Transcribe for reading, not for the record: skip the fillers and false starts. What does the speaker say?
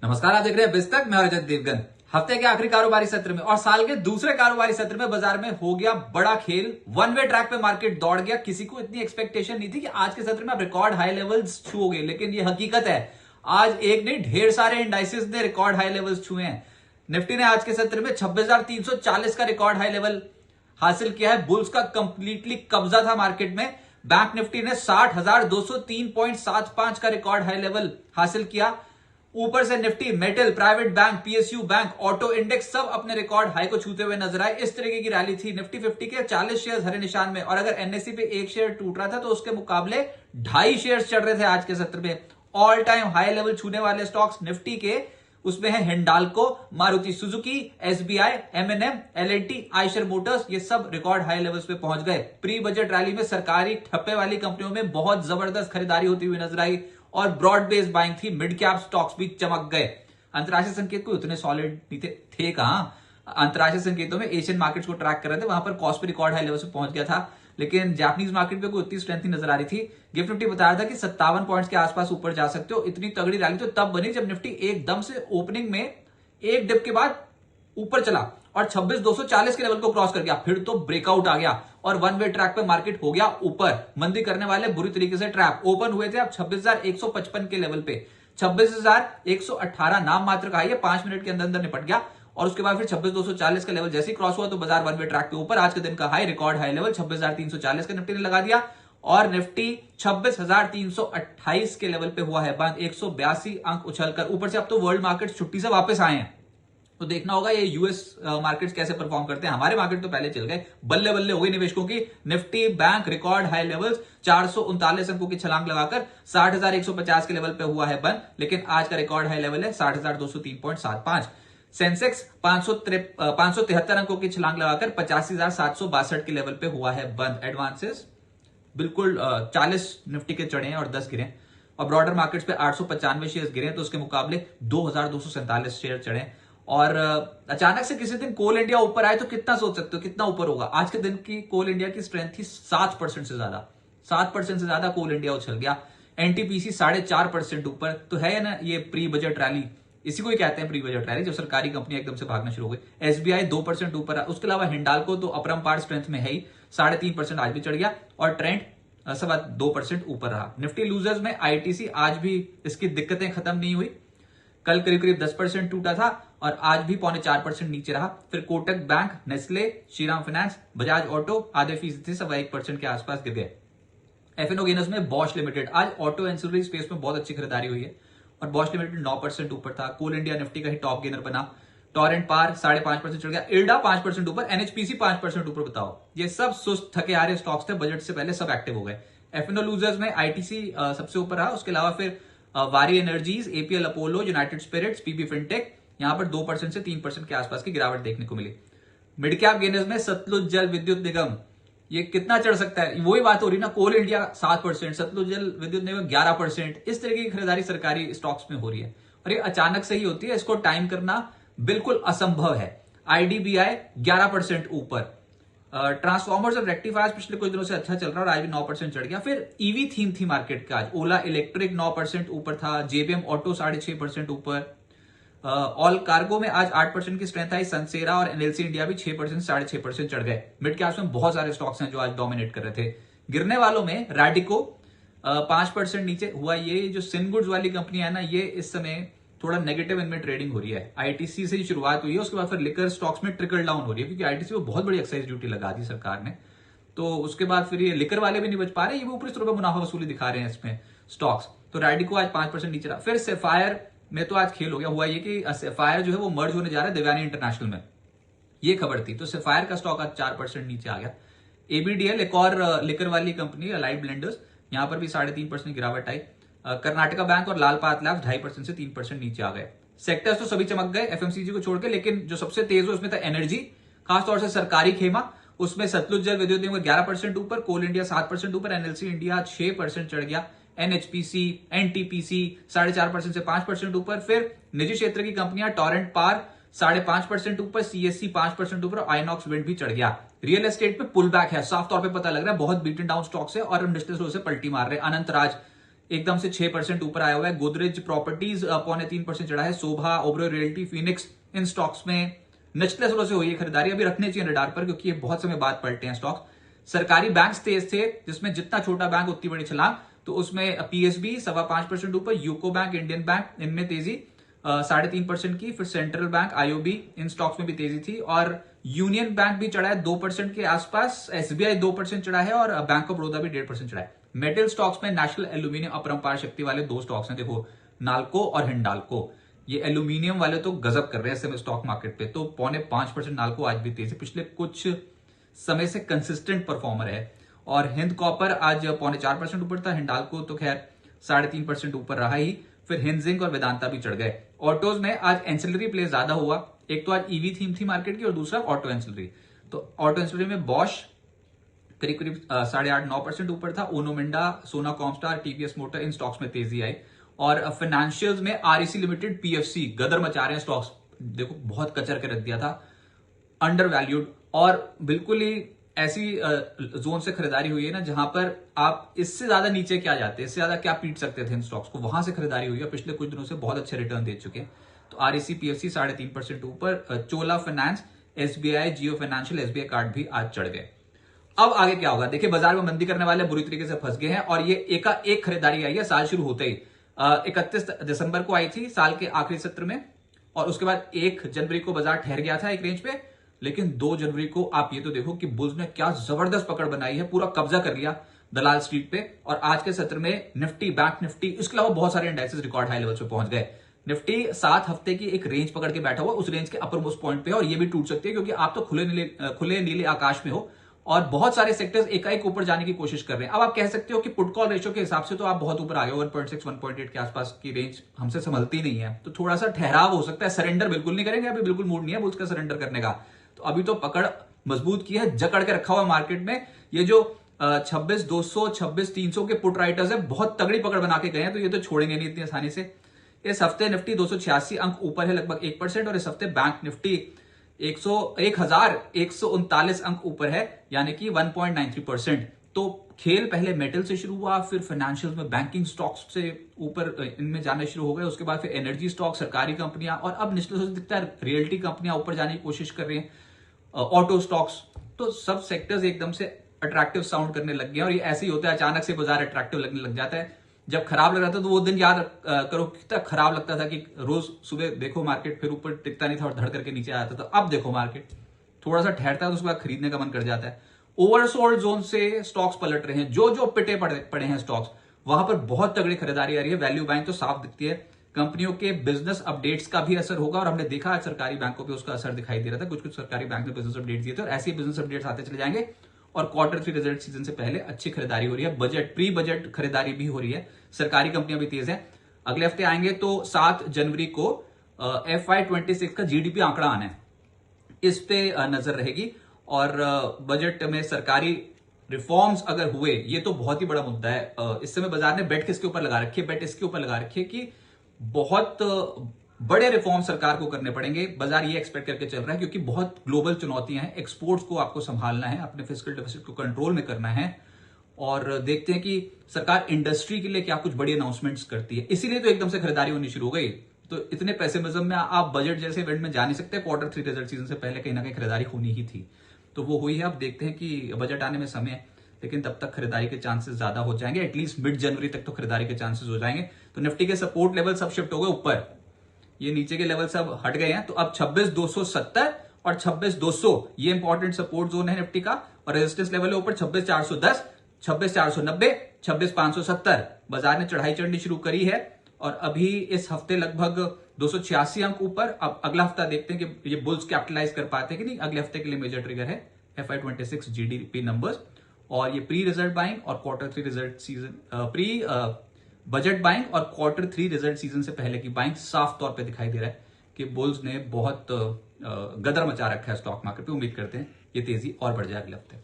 नमस्कार, आप देख रहे हैं बिस्तक। मैं रजत देवगन। हफ्ते के आखिरी कारोबारी सत्र में और साल के दूसरे कारोबारी सत्र में बाजार में हो गया बड़ा खेल। वन वे ट्रैक पे मार्केट दौड़ गया। किसी को इतनी एक्सपेक्टेशन नहीं थी कि आज के सत्र में आप रिकॉर्ड हाई लेवल्स छूओगे, लेकिन ये हकीकत है। आज एक नहीं ढेर सारे इंडाइसेस ने रिकॉर्ड हाई लेवल्स छुए हैं। निफ्टी ने आज के सत्र में 26,340 का रिकॉर्ड हाई लेवल हासिल किया है। बुल्स का कंप्लीटली कब्जा था मार्केट में। बैंक निफ्टी ने 60,203.75 का रिकॉर्ड हाई लेवल हासिल किया। ऊपर से Nifty, metal, private bank, PSU bank, auto index सब अपने रिकॉर्ड हाई को छूते हुए नजर आए। इस तरीके की रैली थी। निफ्टी 50 के 40 शेयर्स हरे निशान में, और अगर एनएससी पे एक शेयर टूट रहा था तो उसके मुकाबले 2.5 शेयर्स चढ़ रहे थे आज के सत्र में। ऑल टाइम हाई लेवल छूने वाले स्टॉक्स निफ्टी के उसमें है Hindalco, Maruti Suzuki, SBI, MNM, LNT, Eicher Motors, ये सब रिकॉर्ड हाई लेवल्स पे पहुंच गए। प्री बजट रैली में सरकारी ठप्पे वाली कंपनियों में बहुत जबरदस्त खरीदारी होती हुई नजर आई और ब्रॉड बेस्ड बाइंग थी। मिड कैप स्टॉक्स भी चमक गए। अंतरराष्ट्रीय संकेत को उतने सॉलिड नहीं थे कहां। अंतरराष्ट्रीय संकेतों में एशियन मार्केट्स को ट्रैक कर रहे थे, वहां पर कॉस्ट पे रिकॉर्ड हाई लेवल से पहुंच गया था, लेकिन जापानीज मार्केट पे कोई उतनी स्ट्रेंथ नहीं नजर आ रही थी। गिफ्ट निफ्टी बता रहा था कि 57 पॉइंट्स के आसपास ऊपर जा सकते हो। इतनी तगड़ी रैली तो तब बनी जब निफ्टी एकदम से ओपनिंग में एक डिप के बाद ऊपर चला और 26,240 के लेवल को क्रॉस कर गया। फिर तो ब्रेकआउट आ गया और वन वे ट्रैक पे मार्केट हो गया ऊपर। मंदी करने वाले बुरी तरीके से ट्रैप ओपन हुए थे। अब 26,155 के लेवल पे 26,118 नाम मात्र का है, 5 मिनट के अंदर अंदर निपट गया। और उसके बाद फिर 26,240 का लेवल जैसे ही क्रॉस हुआ तो बाजार वन वे ट्रैक पे ऊपर। आज के दिन का हाई, रिकॉर्ड हाई लेवल 26,340 का निफ्टी ने लगा दिया और निफ्टी 26,328 के लेवल पे हुआ है बंद। 182 अंक उछलकर ऊपर से। अब तो वर्ल्ड मार्केट छुट्टी से वापस आए हैं, तो देखना होगा ये यूएस मार्केट्स कैसे परफॉर्म करते हैं। हमारे मार्केट तो पहले चल गए, बल्ले बल्ले हो गई निवेशकों की। Nifty bank record high levels 439 अंकों की छलांग लगाकर 60,150 के लेवल पे हुआ है बंद, लेकिन आज का रिकॉर्ड हाई लेवल है 60,203.75। सेंसेक्स 573 अंकों की छलांग लगाकर 85,762 के लेवल पे हुआ है बंद। एडवांसेस बिल्कुल 40 निफ्टी के चढ़े हैं और 10 गिरे। और ब्रॉडर मार्केट्स पे 895 शेयर गिरे, तो उसके मुकाबले 2,247 शेयर चढ़े। और अचानक से किसी दिन कोल इंडिया ऊपर आए तो कितना सोच सकते हो कितना ऊपर होगा। आज के दिन की कोल इंडिया की स्ट्रेंथ थी 7% से ज्यादा। 7% से ज्यादा कोल इंडिया उछल गया। एनटीपीसी 4.5% ऊपर। तो है ना ये प्री बजट रैली, इसी को ही कहते हैं प्री बजट रैली, जब सरकारी कंपनी एकदम से भागना शुरू हो गई। एसबीआई 2% ऊपर है। उसके अलावा हिंडाल्को तो अपरंपार स्ट्रेंथ में है ही, 3.5% आज भी चढ़ गया। और ट्रेंड सवा 2% ऊपर रहा। निफ्टी लूजर्स में आईटीसी आज भी इसकी दिक्कतें खत्म नहीं हुई। कल करीब करीब 10% टूटा था और आज भी 4.25% नीचे रहा। फिर Kotak bank, Nestle, Shriram finance, Bajaj auto आधे फीसद थे, 1% के आसपास गिर गए। एफएनओ गेनर्स में बॉश लिमिटेड, आज ऑटो एंसिलरी स्पेस में बहुत अच्छी खरीदारी हुई है और बॉश लिमिटेड 9% ऊपर था। कोल इंडिया निफ्टी का ही टॉप गेनर बना। टॉरेंट पार 5.5% चढ़ गया। इल्डा 5% ऊपर। एनएचपीसी 5% ऊपर। बताओ, ये सब सुस्त थके आ रहे स्टॉक्स थे, बजट से पहले सब एक्टिव हो गए। एफएनओ लूजर्स में आईटीसी सबसे ऊपर रहा। उसके अलावा फिर Waaree Energies, APL Apollo, United Spirits, PB Fintech, यहां पर 2% से 3% के आसपास की गिरावट देखने को मिली। मिड कैप गेनर्स में सतलुज जल विद्युत निगम, ये कितना चढ़ सकता है, वही बात हो रही ना। कोल इंडिया 7%, सतलुज जल विद्युत निगम 11%। इस तरीके की खरीदारी सरकारी स्टॉक्स में हो रही है और ये अचानक से ही होती है। इसको टाइम करना बिल्कुल असंभव है। आईडीबीआई 11% ऊपर। ट्रांसफॉर्मर्स और रेक्टिफायर्स पिछले कुछ दिनों से अच्छा चल रहा है और आज भी 9% चढ़ गया। फिर ईवी थीम थी मार्केट का आज। ओला इलेक्ट्रिक 9% ऊपर था। जेबीएम ऑटो 6.5% ऊपर। ऑल कार्गो में आज 8% की स्ट्रेंथ आई। सनसेरा और एनएलसी इंडिया भी 6% से 6.5% चढ़ गए। मिड कैप्स में बहुत सारे स्टॉक्स हैं जो आज डोमिनेट कर रहे थे। गिरने वालों में रैडिको 5% नीचे हुआ। ये जो सिनगुड्स वाली कंपनी है ना, ये इस समय थोड़ा नेगेटिव इनमें ट्रेडिंग हो रही है। आईटीसी से ही शुरुआत हुई है, उसके बाद फिर लिकर स्टॉक्स में ट्रिकल डाउन हो रही है, क्योंकि आईटीसी को बहुत बड़ी एक्साइज ड्यूटी लगा दी सरकार ने। तो उसके बाद फिर ये लिकर वाले भी नहीं बच पा रहे, ये भी ऊपरी स्तरों पर मुनाफा वसूली दिखा रहे हैं इसमें स्टॉक्स। तो रैडिको आज 5% नीचे रहा। फिर सेफायर में तो आज खेल हो गया। हुआ ये कि सेफायर जो है वो मर्ज होने जा रहा है देवयानी इंटरनेशनल में, ये खबर थी। तो सेफायर का स्टॉक आज 4% नीचे आ गया। एबीडीएल, एक और लिकर वाली कंपनी, अलाइड ब्लेंडर्स, यहां पर भी 3.5% गिरावट आई। कर्नाटका बैंक और लाल पाथ लैब्स 2.5% से 3% नीचे आ गए। सेक्टर्स तो सभी चमक गए एफएमसीजी को छोड़ के, लेकिन जो सबसे तेज हुआ उसमें था एनर्जी, खासतौर से सरकारी खेमा। उसमें सतलुज जल विद्युत निगम 11% ऊपर। कोल इंडिया 7% ऊपर। एनएलसी इंडिया 6% चढ़ गया। एनएचपीसी, एनटीपीसी 4.5% से 5% ऊपर। फिर निजी क्षेत्र की कंपनियां, टॉरेंट पार 5.5% ऊपर। सीएससी 5% ऊपर। आइनॉक्स विंड भी चढ़ गया। रियल एस्टेट पे पुल बैक है, साफ तौर पे पता लग रहा है। बहुत बीटन डाउन स्टॉक्स है और इंडस्ट्रियल से पलटी मार रहे। अनंत राज एकदम से 6% ऊपर आया हुआ है। गोदरेज प्रॉपर्टीज 3.25% चढ़ा है। शोभा, ओबरो रियल्टी, फिनिक्स, इन स्टॉक्स में निचले स्रोत से हुई है खरीदारी। अभी रखने चाहिए रडार पर, क्योंकि ये बहुत समय बाद पलटे हैं स्टॉक। सरकारी बैंक तेज थे, जिसमें जितना छोटा बैंक उतनी बड़ी छलांग। तो उसमें पीएसबी 5.25% ऊपर, यूको बैंक, इंडियन बैंक, इनमें तेजी 3.5% की। फिर सेंट्रल बैंक, आईओबी, इन स्टॉक्स में भी तेजी थी। और यूनियन बैंक भी चढ़ा है 2% के आसपास। एसबीआई 2% चढ़ा है और बैंक ऑफ बड़ौदा भी 1.5% चढ़ा है। मेटल स्टॉक्स में नेशनल एल्यूमिनियम, अपरंपार शक्ति वाले 2 स्टॉक्स हैं। देखो, नाल्को और हिंडाल्को, ये एल्यूमिनियम वाले तो गजब कर रहे हैं इस समय स्टॉक मार्केट पे। तो 4.5% नाल्को आज भी तेज है, पिछले कुछ समय से कंसिस्टेंट परफॉर्मर है। और हिंद कॉपर आज 4.25% ऊपर था। हिंडाल्को तो खैर 3.5% ऊपर रहा ही। फिर हिंजिंक और वेदांता भी चढ़ गए। ऑटोज में आज एंसिलरी प्ले ज्यादा हुआ। एक तो आज ईवी थीम थी मार्केट की, और दूसरा ऑटो एंसिलरी। तो ऑटो एंसिलरी में बॉश करीब 8.5-9% ऊपर था। ओनो मिंडा, सोना कॉमस्टार, टीवीएस मोटर, इन स्टॉक्स में तेजी आई। और फाइनेंशियल्स में आरईसी लिमिटेड, पीएफसी गदर मचा रहे हैं स्टॉक्स। देखो, बहुत कचर के रख दिया था, अंडर वैल्यूड, और बिल्कुल ही ऐसी जोन से खरीदारी हुई है ना जहां पर आप इससे ज्यादा नीचे क्या जाते, इससे ज्यादा क्या पीट सकते थे इन स्टॉक्स को, वहां से खरीदारी हुई है। पिछले कुछ दिनों से बहुत अच्छे रिटर्न दे चुके हैं। तो आरईसी, पीएफसी 3.5% ऊपर। चोला फाइनेंस, एसबीआई, जियो फाइनेंशियल, एसबीआई कार्ड भी आज चढ़ गए। अब आगे क्या होगा? देखिए, बाजार में मंदी करने वाले बुरी तरीके से फंस गए हैं, और ये एक खरीदारी आई है साल शुरू होते ही। 31 दिसंबर को आई थी साल के आखिरी सत्र में, और उसके बाद 1 जनवरी को बाजार ठहर गया था एक रेंज पे। लेकिन 2 जनवरी को आप ये तो देखो कि बुल्स ने क्या जबरदस्त पकड़ बनाई है, पूरा कब्जा कर लिया दलाल स्ट्रीट पे। और आज के सत्र में निफ्टी, बैंक निफ्टी, इसके अलावा बहुत सारे इंडेक्सेस रिकॉर्ड हाई लेवल पे पहुंच गए। निफ्टी 7 हफ्ते की एक रेंज पकड़ के बैठा हुआ, उस रेंज के अपर मोस्ट पॉइंट पे है, और ये भी टूट सकती है, क्योंकि आप तो खुले नीले आकाश में हो, और बहुत सारे सेक्टर्स एकाएक ऊपर जाने की कोशिश कर रहे हैं। अब आप कह सकते हो कि पुट कॉल रेशियो के हिसाब से तो आप बहुत ऊपर आ गए, 1.6 1.8 के आसपास की रेंज हमसे संभलती नहीं है, तो थोड़ा सा ठहराव हो सकता है। सरेंडर बिल्कुल नहीं करेंगे, अभी बिल्कुल मूड नहीं है बुल्स का सरेंडर करने का। तो अभी तो पकड़ मजबूत की है, जकड़ के रखा हुआ मार्केट में। ये जो 26,200, 26,300 के पुट राइटर्स है, बहुत तगड़ी पकड़ बना के गए हैं, तो ये तो छोड़ेंगे नहीं इतनी आसानी से। इस हफ्ते निफ्टी 286 अंक ऊपर है, लगभग 1%, और इस हफ्ते बैंक निफ्टी 1,139 अंक ऊपर है, यानी कि 1.93%। तो खेल पहले मेटल से शुरू हुआ, फिर फाइनेंशियल में बैंकिंग स्टॉक्स से ऊपर इनमें जाने शुरू हो गए, उसके बाद फिर एनर्जी स्टॉक, सरकारी कंपनियां, और अब निचले से दिखता है रियल्टी कंपनियां ऊपर जाने की कोशिश कर रही हैं, ऑटो स्टॉक्स। तो सब सेक्टर्स एकदम से अट्रैक्टिव साउंड करने लग गए हैं, और ये ऐसे ही होता है, अचानक से बाजार अट्रैक्टिव लगने लग जाता है। जब खराब लग रहा था तो वो दिन याद करो कितना खराब लगता था, कि रोज सुबह देखो मार्केट फिर ऊपर टिकता नहीं था और धड़ करके नीचे आ जाता था। अब देखो मार्केट थोड़ा सा ठहरता है तो उसके बाद खरीदने का मन कर जाता है। ओवरसोल्ड जोन से स्टॉक्स पलट रहे हैं, जो पिटे पड़े हैं स्टॉक्स, वहां पर बहुत तगड़ी खरीदारी आ रही है। वैल्यू बाइंग तो साफ दिखती है। कंपनियों के बिजनेस अपडेट्स का भी असर होगा, और हमने देखा आज सरकारी बैंकों पे उसका असर दिखाई दे रहा था। कुछ सरकारी बैंक ने बिजनेस अपडेट दिए थे, और ऐसे बिजनेस अपडेट्स आते चले जाएंगे। और Q3 रिजल्ट सीजन से पहले अच्छी खरीदारी हो रही है, प्री बजट खरीदारी भी हो रही है, सरकारी कंपनियां भी तेज हैं। अगले हफ्ते आएंगे तो 7 जनवरी को FY26 का जीडीपी आंकड़ा आना है, इस पे नजर रहेगी। और बजट में सरकारी रिफॉर्म्स अगर हुए, ये तो बहुत ही बड़ा मुद्दा है। इस समय बाजार ने बेट किसके ऊपर लगा रखी है? बेट इसके ऊपर लगा रखी है कि बहुत बड़े रिफॉर्म सरकार को करने पड़ेंगे। बाजार ये एक्सपेक्ट करके चल रहा है, क्योंकि बहुत ग्लोबल चुनौतियां हैं। एक्सपोर्ट्स को आपको संभालना है, अपने फिस्कल डेफिसिट को कंट्रोल में करना है, और देखते हैं कि सरकार इंडस्ट्री के लिए क्या कुछ बड़ी अनाउंसमेंट्स करती है। इसीलिए तो एकदम से खरीदारी होनी शुरू हो गई। तो इतने पेसिमिज्म में आप बजट जैसे इवेंट में जा नहीं सकते। Q3 रिजल्ट सीजन से पहले कहीं ना कहीं खरीदारी होनी ही थी, तो वो हुई है। अब देखते हैं कि बजट आने में समय है, लेकिन तब तक खरीदारी के चांसेस ज्यादा हो जाएंगे। एटलीस्ट मिड जनवरी तक तो खरीदारी के चांसेस हो जाएंगे। तो निफ्टी के सपोर्ट लेवल सब शिफ्ट हो गए ऊपर, ये नीचे के लेवल सब हट गए हैं। तो अब 26,270 और 26,200 ये इंपॉर्टेंट सपोर्ट जोन है निफ्टी का, और रेजिस्टेंस लेवल है ऊपर 26,410, 26,490, 26,570। बाजार ने चढ़ाई चढ़नी शुरू करी है, और अभी इस हफ्ते लगभग 286 अंक ऊपर। अब अगला हफ्ता देखते हैं कि ये बुल्स कैपिटलाइज कर पाते हैं कि नहीं। अगले हफ्ते के लिए मेजर ट्रिगर है FY26 जीडीपी नंबर्स, और ये प्री रिजल्ट बाइंग और Q3 result season, pre budget buying और Q3 रिजल्ट सीजन से पहले की बाइंग साफ तौर पे दिखाई दे रहा है कि बुल्स ने बहुत गदर मचा रखा है स्टॉक मार्केट पे। उम्मीद करते हैं ये तेजी और बढ़ जाए अगले हफ्ते।